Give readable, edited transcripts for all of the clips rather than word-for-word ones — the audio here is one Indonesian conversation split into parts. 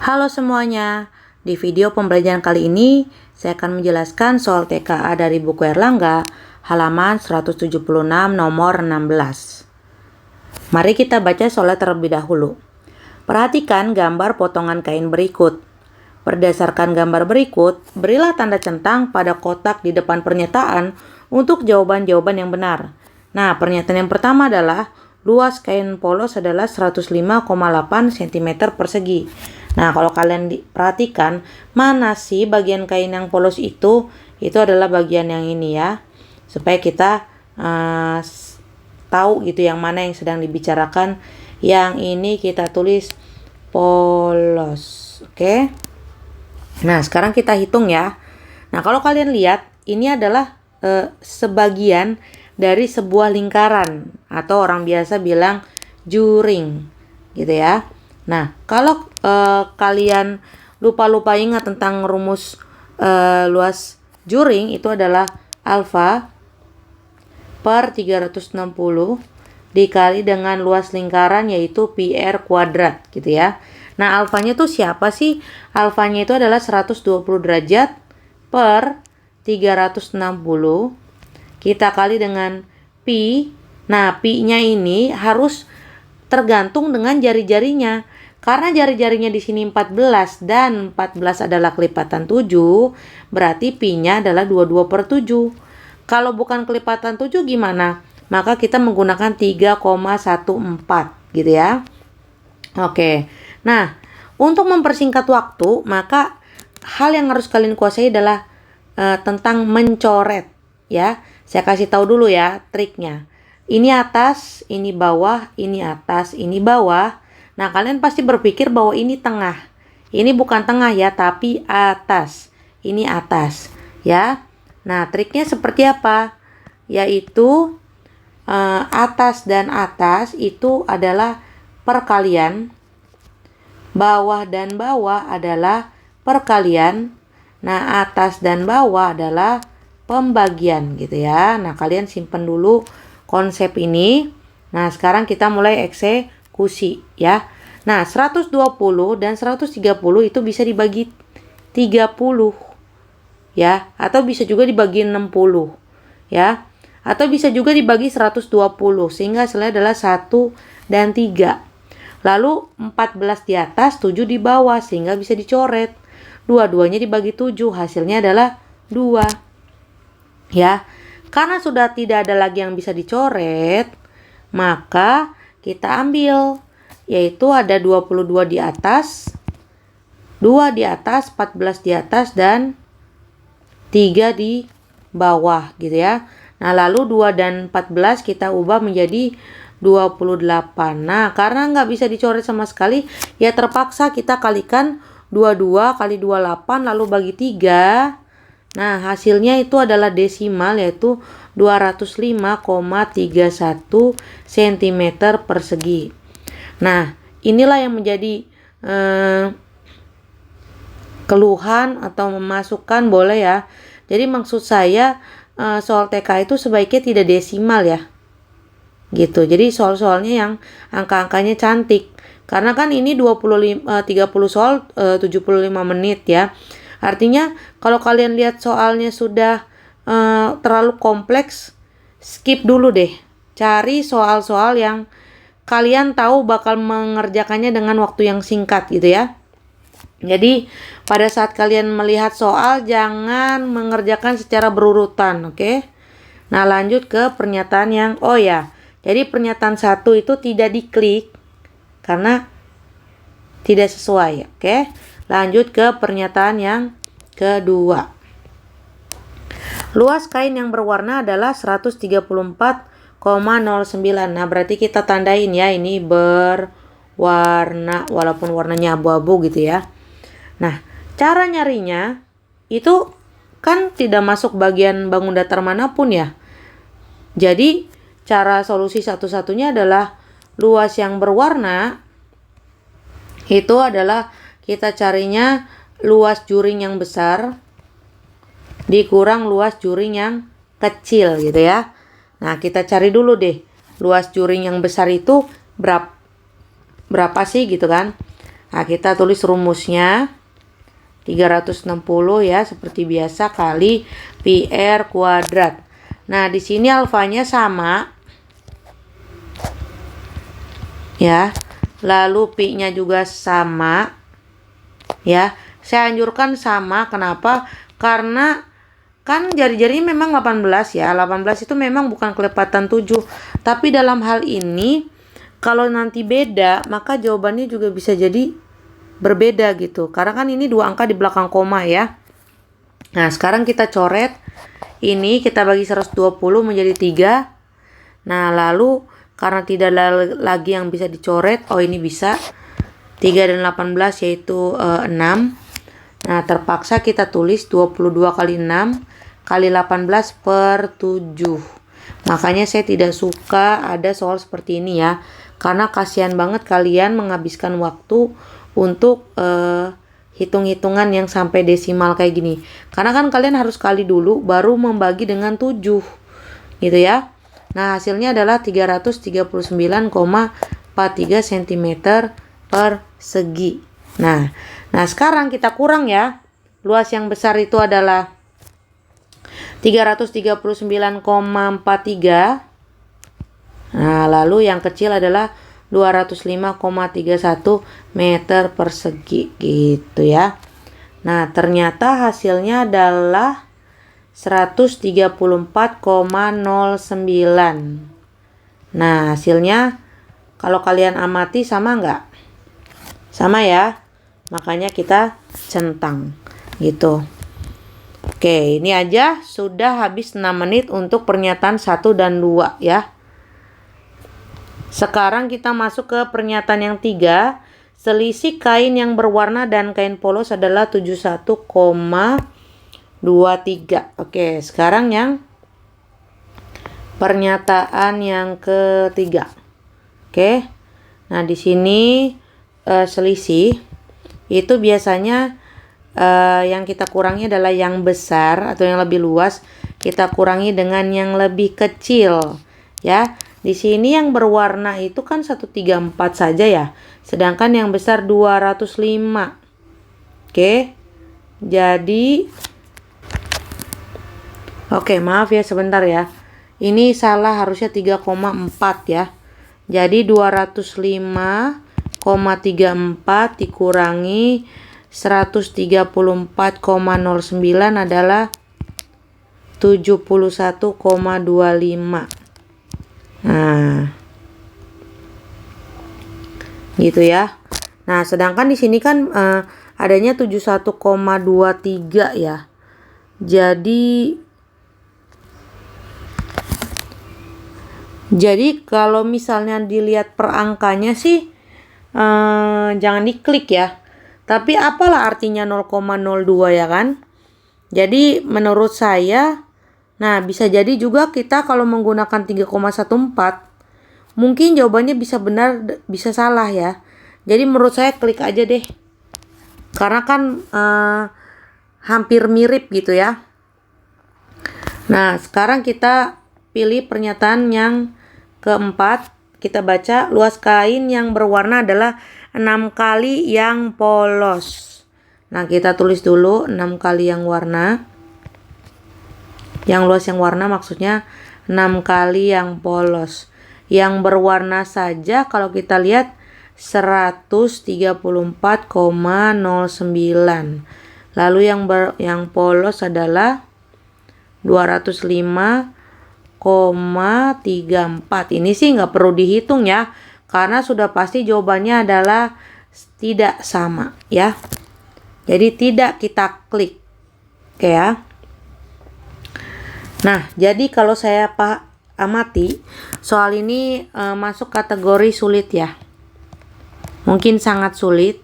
Halo semuanya, di video pembelajaran kali ini saya akan menjelaskan soal TKA dari buku Erlangga halaman 176 nomor 16. Mari kita baca soalnya terlebih dahulu. Perhatikan gambar potongan kain berikut. Berdasarkan gambar berikut, berilah tanda centang pada kotak di depan pernyataan untuk jawaban-jawaban yang benar. Nah, pernyataan yang pertama adalah luas kain polos adalah 105,8 cm persegi. Nah, kalau kalian perhatikan, mana sih bagian kain yang polos itu? Itu adalah bagian yang ini ya. Supaya kita tahu gitu yang mana yang sedang dibicarakan. Yang ini kita tulis polos. Oke. Nah, sekarang kita hitung ya. Nah, kalau kalian lihat, ini adalah sebagian dari sebuah lingkaran atau orang biasa bilang juring gitu ya. Nah, kalau kalian lupa ingat tentang rumus luas juring, itu adalah alfa per 360 dikali dengan luas lingkaran yaitu pi r kuadrat gitu ya. Nah, alfanya tuh siapa sih? Alfanya itu adalah 120 derajat per 360 kita kali dengan pi. Nah, pi-nya ini harus tergantung dengan jari-jarinya. Karena jari-jarinya di sini 14 dan 14 adalah kelipatan 7, berarti pi-nya adalah 22 per 7. Kalau bukan kelipatan 7 gimana? Maka kita menggunakan 3,14 gitu ya. Oke. Nah, untuk mempersingkat waktu, maka hal yang harus kalian kuasai adalah tentang mencoret ya. Saya kasih tahu dulu ya triknya. Ini atas, ini bawah, ini atas, ini bawah. Nah, kalian pasti berpikir bahwa ini tengah. Ini bukan tengah ya, tapi atas. Ini atas ya. Nah, triknya seperti apa? Yaitu atas dan atas itu adalah perkalian. Bawah dan bawah adalah perkalian. Nah, atas dan bawah adalah pembagian gitu ya. Nah, kalian simpen dulu konsep ini. Nah, sekarang kita mulai eksekusi ya. Nah, 120 dan 130 itu bisa dibagi 30 ya, atau bisa juga dibagi 60 ya. Atau bisa juga dibagi 120 sehingga hasilnya adalah 1 dan 3. Lalu 14 di atas, 7 di bawah sehingga bisa dicoret. Dua-duanya dibagi 7, hasilnya adalah 2. Ya, karena sudah tidak ada lagi yang bisa dicoret, maka kita ambil, yaitu ada 22 di atas, 2 di atas, 14 di atas, dan 3 di bawah gitu ya. Nah, lalu 2 dan 14 kita ubah menjadi 28. Nah, karena nggak bisa dicoret sama sekali, ya terpaksa kita kalikan 22 kali 28 lalu bagi 3. Nah, hasilnya itu adalah desimal yaitu 205,31 cm persegi. Nah, inilah yang menjadi keluhan atau memasukkan boleh ya. Jadi maksud saya soal TK itu sebaiknya tidak desimal ya. Gitu. Jadi soal-soalnya yang angka-angkanya cantik. Karena kan ini 30 soal 75 menit ya. Artinya kalau kalian lihat soalnya sudah terlalu kompleks, skip dulu deh. Cari soal-soal yang kalian tahu bakal mengerjakannya dengan waktu yang singkat gitu ya. Jadi pada saat kalian melihat soal jangan mengerjakan secara berurutan, oke? Nah, lanjut ke pernyataan yang jadi pernyataan 1 itu tidak diklik karena tidak sesuai, oke? Lanjut ke pernyataan yang kedua. Luas kain yang berwarna adalah 134,09. Nah, berarti kita tandain ya, ini berwarna walaupun warnanya abu-abu gitu ya. Nah, cara nyarinya itu kan tidak masuk bagian bangun datar manapun ya. Jadi, cara solusi satu-satunya adalah luas yang berwarna itu adalah kita carinya luas juring yang besar dikurang luas juring yang kecil gitu ya. Nah, kita cari dulu deh luas juring yang besar itu berapa sih gitu kan. Nah, kita tulis rumusnya 360 ya, seperti biasa kali pi r kuadrat. Nah, di sini alfanya sama ya. Lalu pi-nya juga sama ya. Saya anjurkan sama, kenapa? Karena kan jari-jarinya memang 18 ya. 18 itu memang bukan kelepatan 7. Tapi dalam hal ini kalau nanti beda, maka jawabannya juga bisa jadi berbeda gitu. Karena kan ini 2 angka di belakang koma ya. Nah, sekarang kita coret. Ini kita bagi 120 menjadi 3. Nah, lalu karena tidak ada lagi yang bisa dicoret, oh ini bisa 3 dan 18 yaitu 6. Nah, terpaksa kita tulis 22 kali 6 kali 18 per 7. Makanya saya tidak suka ada soal seperti ini ya. Karena kasihan banget kalian menghabiskan waktu untuk hitung-hitungan yang sampai desimal kayak gini. Karena kan kalian harus kali dulu baru membagi dengan 7. Gitu ya. Nah, hasilnya adalah 339,43 cm per segi. Nah, sekarang kita kurang ya. Luas yang besar itu adalah 339,43. Nah, lalu yang kecil adalah 205,31 meter persegi gitu ya. Nah, ternyata hasilnya adalah 134,09. Nah, hasilnya kalau kalian amati sama nggak? Sama ya. Makanya kita centang gitu. Oke, ini aja sudah habis 6 menit untuk pernyataan 1 dan 2 ya. Sekarang kita masuk ke pernyataan yang 3. Selisih kain yang berwarna dan kain polos adalah 71,23. Oke, sekarang yang pernyataan yang ketiga. Oke. Nah, di sini selisih itu biasanya yang kita kurangi adalah yang besar atau yang lebih luas, kita kurangi dengan yang lebih kecil ya. Di sini yang berwarna itu kan 134 saja ya. Sedangkan yang besar 205. Oke. Jadi maaf ya sebentar ya. Ini salah, harusnya 3,4 ya. Jadi 205,34 dikurangi 134,09 adalah 71,25. Nah, gitu ya. Nah, sedangkan di sini kan adanya 71,23 ya. Jadi kalau misalnya dilihat per angkanya sih jangan diklik ya. Tapi apalah artinya 0,02 ya kan? Jadi menurut saya, nah bisa jadi juga kita kalau menggunakan 3,14 mungkin jawabannya bisa benar bisa salah ya. Jadi menurut saya klik aja deh. Karena kan hampir mirip gitu ya. Nah, sekarang kita pilih pernyataan yang keempat. Kita baca, luas kain yang berwarna adalah 6 kali yang polos. Nah, kita tulis dulu 6 kali yang warna. Yang luas yang warna maksudnya 6 kali yang polos. Yang berwarna saja kalau kita lihat 134,09. Lalu yang polos adalah 205,34. Ini sih nggak perlu dihitung ya, karena sudah pasti jawabannya adalah tidak sama ya. Jadi tidak kita klik. Oke ya. Nah, jadi kalau saya amati soal ini masuk kategori sulit ya. Mungkin sangat sulit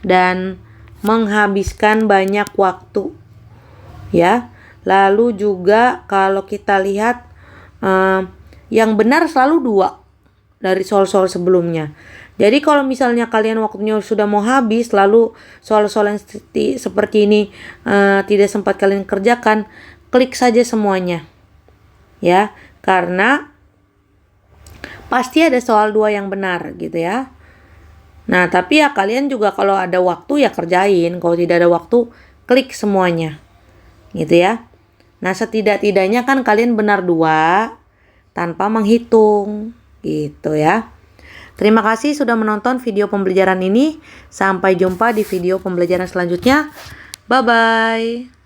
dan menghabiskan banyak waktu ya. Lalu juga kalau kita lihat yang benar selalu 2 dari soal-soal sebelumnya. Jadi kalau misalnya kalian waktunya sudah mau habis, lalu soal-soal yang seperti ini tidak sempat kalian kerjakan, klik saja semuanya ya, karena pasti ada soal 2 yang benar gitu ya. Nah, tapi ya kalian juga kalau ada waktu ya kerjain. Kalau tidak ada waktu, klik semuanya. Gitu ya. Nah, setidak-tidaknya kan kalian benar 2 tanpa menghitung. Gitu ya. Terima kasih sudah menonton video pembelajaran ini. Sampai jumpa di video pembelajaran selanjutnya. Bye-bye.